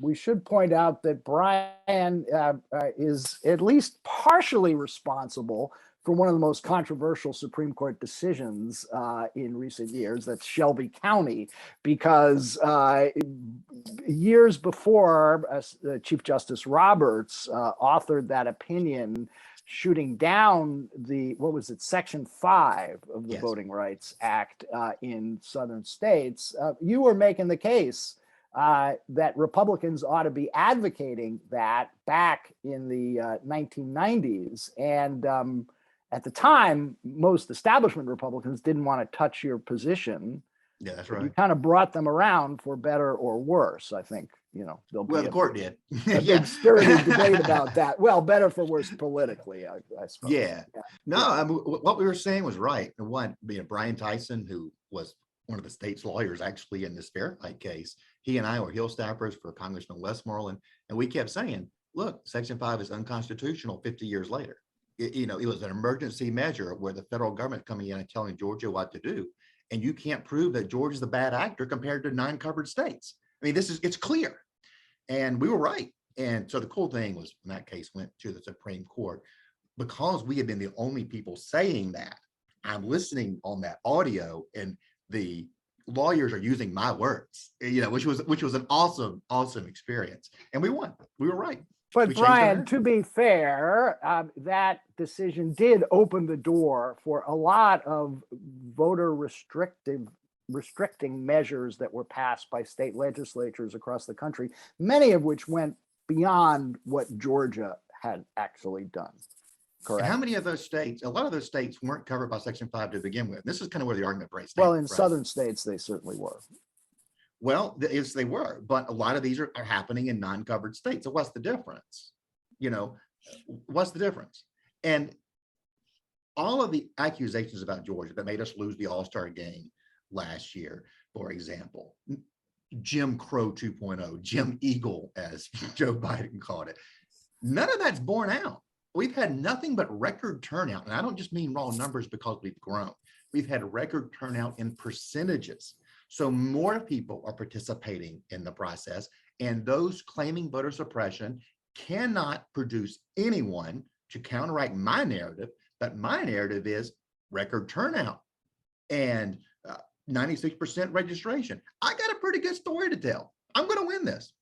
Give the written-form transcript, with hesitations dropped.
we should point out that Brian is at least partially responsible for one of the most controversial Supreme Court decisions in recent years. That's Shelby County, because years before Chief Justice Roberts authored that opinion, shooting down Section 5 of the Yes. Voting Rights Act in southern states, you were making the case that Republicans ought to be advocating that back in the 1990s. And at the time, most establishment Republicans didn't want to touch your position. Yeah, that's You right. kind of brought them around for better or worse. I think, there'll be The court did. a big spirited debate about that. Well, better for worse politically, I suppose. Yeah. No, I mean, what we were saying was right. And one, Brian Tyson, who was one of the state's lawyers actually in this Fairfight case, he and I were Hill staffers for Congressman Westmoreland, and we kept saying, look, Section 5 is unconstitutional 50 years later. It was an emergency measure where the federal government coming in and telling Georgia what to do. And you can't prove that Georgia's the bad actor compared to 9 covered states. I mean, it's clear. And we were right. And so the cool thing was when that case went to the Supreme Court, because we had been the only people saying that, I'm listening on that audio and the lawyers are using my words, which was an awesome experience. And we won. We were right. But Brian, to be fair, that decision did open the door for a lot of voter restricting measures that were passed by state legislatures across the country, many of which went beyond what Georgia had actually done. Correct. And how many of those states, a lot of those states weren't covered by Section 5 to begin with. This is kind of where the argument breaks down. Well, in southern states, they certainly were. Well, yes, they were, but a lot of these are happening in non-covered states. So what's the difference? What's the difference? And all of the accusations about Georgia that made us lose the All-Star game last year, for example, Jim Crow 2.0, Jim Eagle, as Joe Biden called it, none of that's borne out. We've had nothing but record turnout. And I don't just mean raw numbers because we've grown. We've had record turnout in percentages. So more people are participating in the process, and those claiming voter suppression cannot produce anyone to counteract my narrative, but my narrative is record turnout and 96% registration. I got a pretty good story to tell. I'm going to win this.